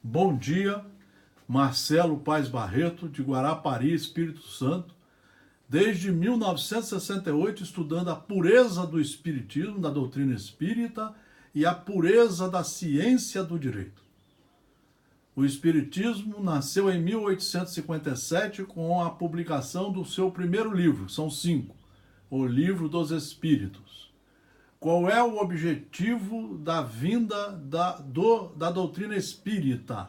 Bom dia, Marcelo Paes Barreto, de Guarapari, Espírito Santo. Desde 1968, estudando a pureza do espiritismo, da doutrina espírita e a pureza da ciência do direito. O espiritismo nasceu em 1857 com a publicação do seu primeiro livro, são 5, o Livro dos Espíritos. Qual é o objetivo da vinda da doutrina espírita?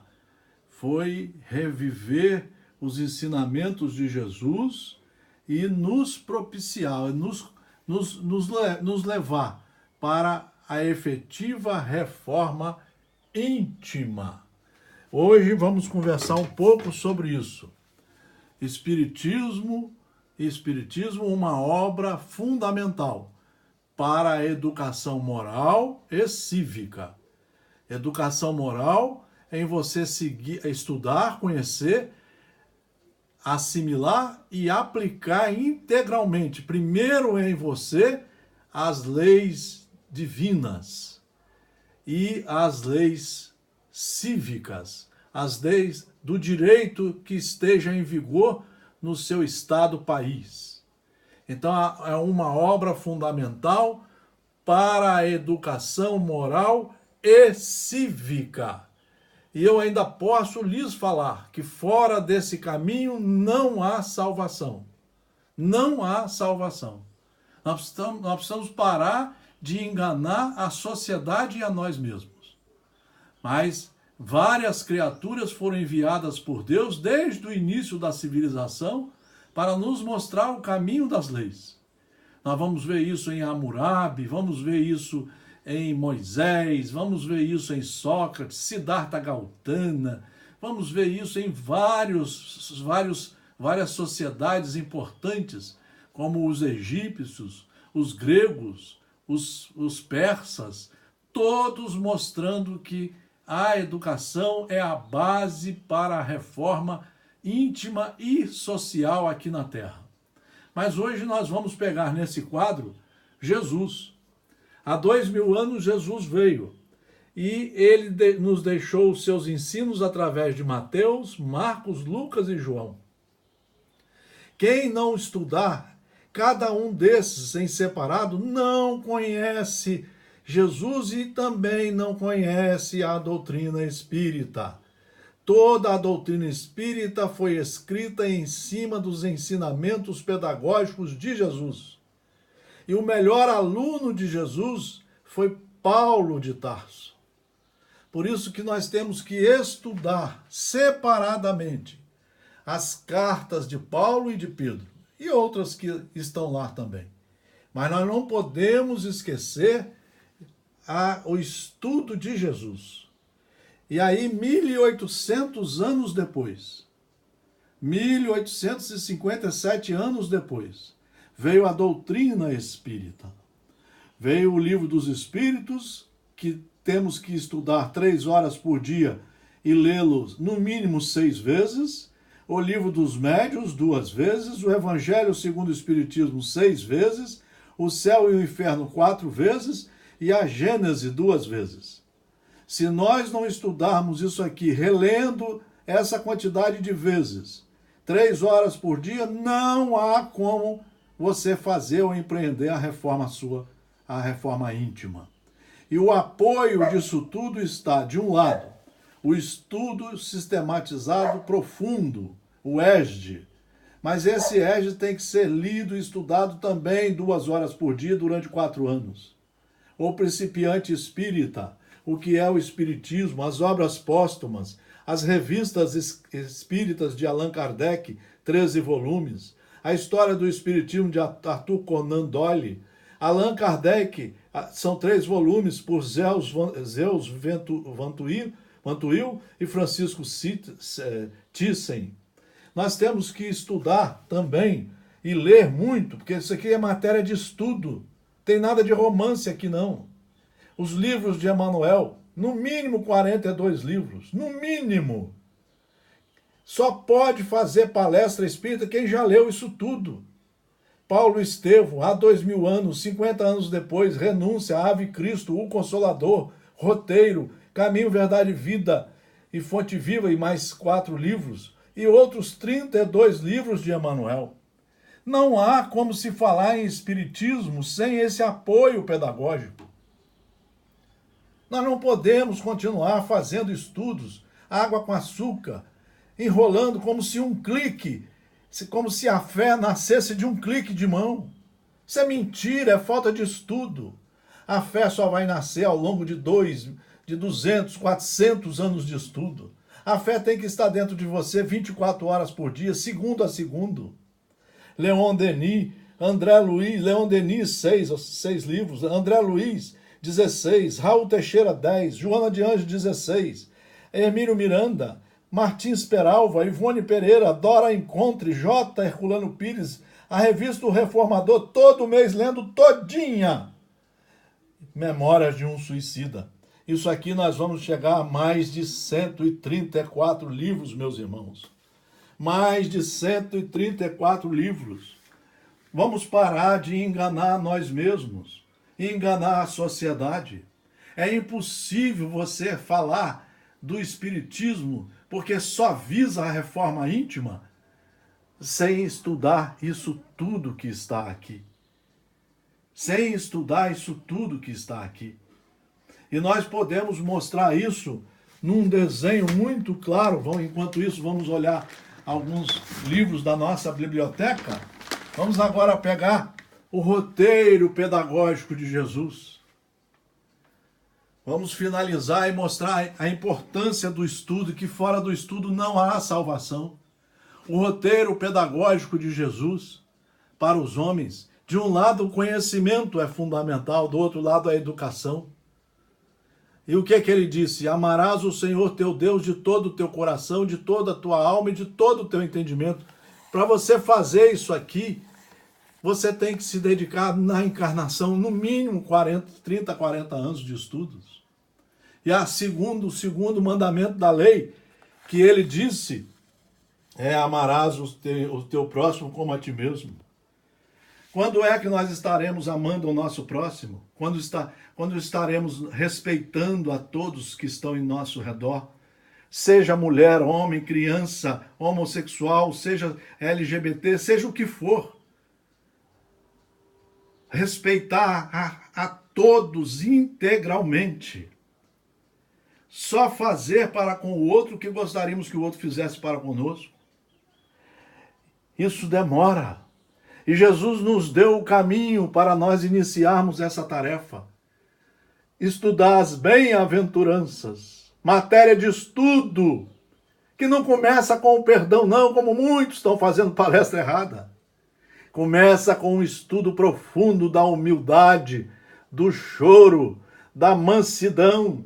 Foi reviver os ensinamentos de Jesus e nos propiciar, nos levar para a efetiva reforma íntima. Hoje vamos conversar um pouco sobre isso. Espiritismo, uma obra fundamental para a educação moral e cívica. Educação moral é em você seguir, estudar, conhecer, assimilar e aplicar integralmente, primeiro em você, as leis divinas e as leis cívicas, as leis do direito que esteja em vigor no seu estado-país. Então, é uma obra fundamental para a educação moral e cívica. E eu ainda posso lhes falar que fora desse caminho não há salvação. Não há salvação. Nós precisamos parar de enganar a sociedade e a nós mesmos. Mas várias criaturas foram enviadas por Deus desde o início da civilização para nos mostrar o caminho das leis. Nós vamos ver isso em Hammurabi, vamos ver isso em Moisés, vamos ver isso em Sócrates, Siddhartha Gautama, vamos ver isso em várias sociedades importantes, como os egípcios, os gregos, os persas, todos mostrando que a educação é a base para a reforma íntima e social aqui na Terra. Mas hoje nós vamos pegar nesse quadro Jesus. Há 2000 anos Jesus veio e ele nos deixou os seus ensinos através de Mateus, Marcos, Lucas e João. Quem não estudar cada um desses em separado não conhece Jesus e também não conhece a doutrina espírita. Toda a doutrina espírita foi escrita em cima dos ensinamentos pedagógicos de Jesus. E o melhor aluno de Jesus foi Paulo de Tarso. Por isso que nós temos que estudar separadamente as cartas de Paulo e de Pedro e outras que estão lá também. Mas nós não podemos esquecer o estudo de Jesus. E aí, 1800 anos depois, 1857 anos depois, veio a doutrina espírita. Veio o Livro dos Espíritos, que temos que estudar 3 horas por dia e lê-los no mínimo 6 vezes. O Livro dos Médiuns, 2 vezes. O Evangelho segundo o Espiritismo, 6 vezes. O Céu e o Inferno, 4 vezes. E a Gênese, 2 vezes. Se nós não estudarmos isso aqui, relendo essa quantidade de vezes, 3 horas por dia, não há como você fazer ou empreender a reforma íntima. E o apoio disso tudo está, de um lado, o estudo sistematizado profundo, o ESD. Mas esse ESD tem que ser lido e estudado também 2 horas por dia durante 4 anos. O Principiante Espírita, o que é o Espiritismo, as obras póstumas, as revistas espíritas de Allan Kardec, 13 volumes, a história do Espiritismo de Arthur Conan Doyle, Allan Kardec, são 3 volumes por Zeus Vantuil e Francisco Thyssen. Nós temos que estudar também e ler muito, porque isso aqui é matéria de estudo, tem nada de romance aqui não. Os livros de Emmanuel, no mínimo 42 livros, no mínimo. Só pode fazer palestra espírita quem já leu isso tudo. Paulo Estevão, há 2000 anos, 50 anos depois, Renúncia, Ave Cristo, o Consolador, Roteiro, Caminho, Verdade e Vida, e Fonte Viva e mais 4 livros, e outros 32 livros de Emmanuel. Não há como se falar em espiritismo sem esse apoio pedagógico. Nós não podemos continuar fazendo estudos, água com açúcar, enrolando como se um clique, como se a fé nascesse de um clique de mão. Isso é mentira, é falta de estudo. A fé só vai nascer ao longo de 200, 400 anos de estudo. A fé tem que estar dentro de você 24 horas por dia, segundo a segundo. Leon Denis, Leon Denis, 6 livros, André Luiz, 16, Raul Teixeira, 10, Joana de Anjos, 16, Hermínio Miranda, Martins Peralva, Ivone Pereira, Dora Encontre, J. Herculano Pires, a revista O Reformador, todo mês lendo todinha. Memórias de um Suicida. Isso aqui nós vamos chegar a mais de 134 livros, meus irmãos. Mais de 134 livros. Vamos parar de enganar nós mesmos, enganar a sociedade. É impossível você falar do espiritismo porque só visa a reforma íntima sem estudar isso tudo que está aqui. Sem estudar isso tudo que está aqui. E nós podemos mostrar isso num desenho muito claro. Enquanto isso, vamos olhar alguns livros da nossa biblioteca. Vamos agora pegar o roteiro pedagógico de Jesus. Vamos finalizar e mostrar a importância do estudo, que fora do estudo não há salvação. O roteiro pedagógico de Jesus para os homens. De um lado, o conhecimento é fundamental, do outro lado, a educação. E o que é que ele disse? Amarás o Senhor teu Deus de todo o teu coração, de toda a tua alma e de todo o teu entendimento. Para você fazer isso aqui, você tem que se dedicar na encarnação, no mínimo 30, 40 anos de estudos. E o segundo mandamento da lei, que ele disse, é amarás o teu próximo como a ti mesmo. Quando é que nós estaremos amando o nosso próximo? Quando estaremos respeitando a todos que estão em nosso redor? Seja mulher, homem, criança, homossexual, seja LGBT, seja o que for. Respeitar a todos integralmente. Só fazer para com o outro o que gostaríamos que o outro fizesse para conosco. Isso demora. E Jesus nos deu o caminho para nós iniciarmos essa tarefa. Estudar as bem-aventuranças, matéria de estudo, que não começa com o perdão, não, como muitos estão fazendo palestra errada. Começa com um estudo profundo da humildade, do choro, da mansidão,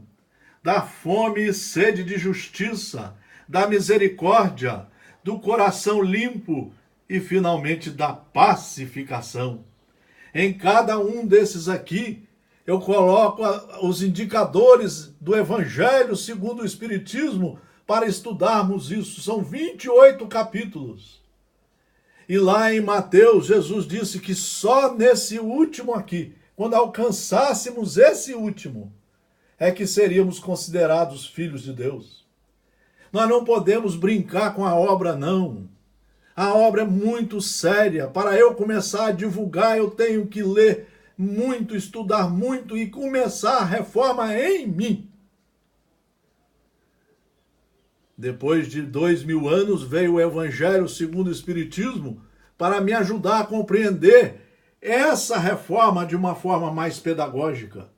da fome e sede de justiça, da misericórdia, do coração limpo e, finalmente, da pacificação. Em cada um desses aqui, eu coloco os indicadores do Evangelho segundo o Espiritismo para estudarmos isso. São 28 capítulos. E lá em Mateus, Jesus disse que só nesse último aqui, quando alcançássemos esse último, é que seríamos considerados filhos de Deus. Nós não podemos brincar com a obra, não. A obra é muito séria. Para eu começar a divulgar, eu tenho que ler muito, estudar muito e começar a reforma em mim. Depois de 2000 anos, veio o Evangelho segundo o Espiritismo para me ajudar a compreender essa reforma de uma forma mais pedagógica.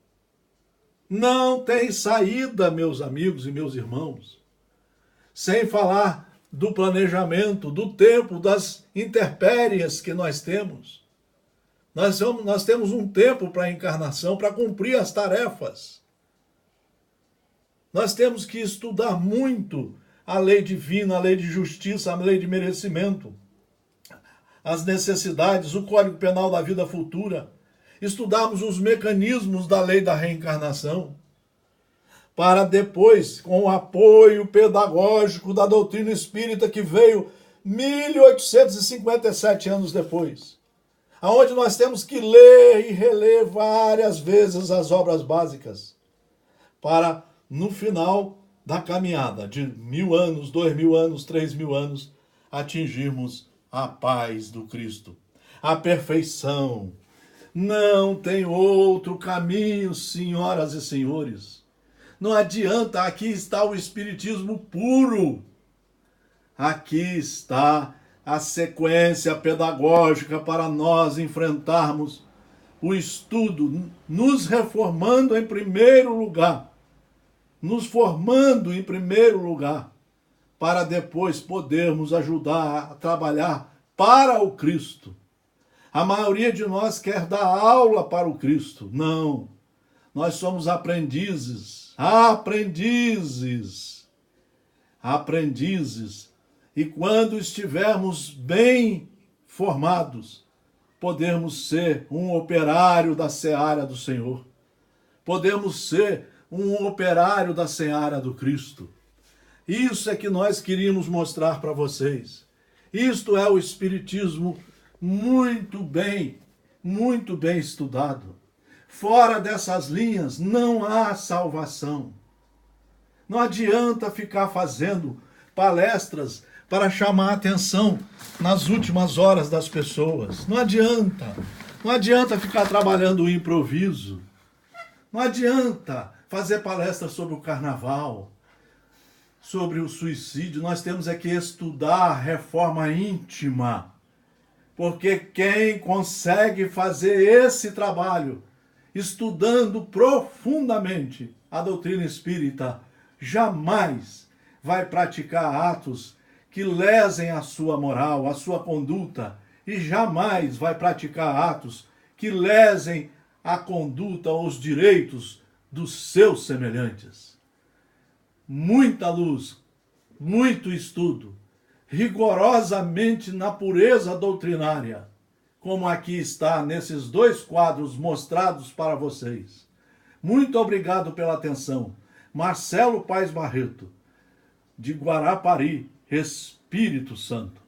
Não tem saída, meus amigos e meus irmãos, sem falar do planejamento, do tempo, das intempéries que nós temos. Nós temos um tempo para a encarnação, para cumprir as tarefas. Nós temos que estudar muito a lei divina, a lei de justiça, a lei de merecimento, as necessidades, o Código Penal da vida futura. Estudarmos os mecanismos da lei da reencarnação, para depois, com o apoio pedagógico da doutrina espírita que veio 1857 anos depois, aonde nós temos que ler e reler várias vezes as obras básicas, para, no final, da caminhada de 1000 anos, 2000 anos, 3000 anos, atingirmos a paz do Cristo, a perfeição. Não tem outro caminho, senhoras e senhores. Não adianta, aqui está o Espiritismo puro. Aqui está a sequência pedagógica para nós enfrentarmos o estudo, nos reformando em primeiro lugar, nos formando em primeiro lugar, para depois podermos ajudar a trabalhar para o Cristo. A maioria de nós quer dar aula para o Cristo. Não, nós somos aprendizes, aprendizes. E quando estivermos bem formados, podemos ser um operário da seara do Senhor. Podemos ser um operário da seara do Cristo. Isso é que nós queríamos mostrar para vocês. Isto é o Espiritismo muito bem estudado. Fora dessas linhas não há salvação. Não adianta ficar fazendo palestras para chamar a atenção nas últimas horas das pessoas. Não adianta. Não adianta ficar trabalhando o improviso. Não adianta fazer palestras sobre o carnaval, sobre o suicídio. Nós temos é que estudar a reforma íntima. Porque quem consegue fazer esse trabalho, estudando profundamente a doutrina espírita, jamais vai praticar atos que lesem a sua moral, a sua conduta, e jamais vai praticar atos que lesem a conduta ou os direitos dos seus semelhantes. Muita luz, muito estudo, rigorosamente na pureza doutrinária, como aqui está nesses 2 quadros mostrados para vocês. Muito obrigado pela atenção. Marcelo Paes Barreto, de Guarapari, Espírito Santo.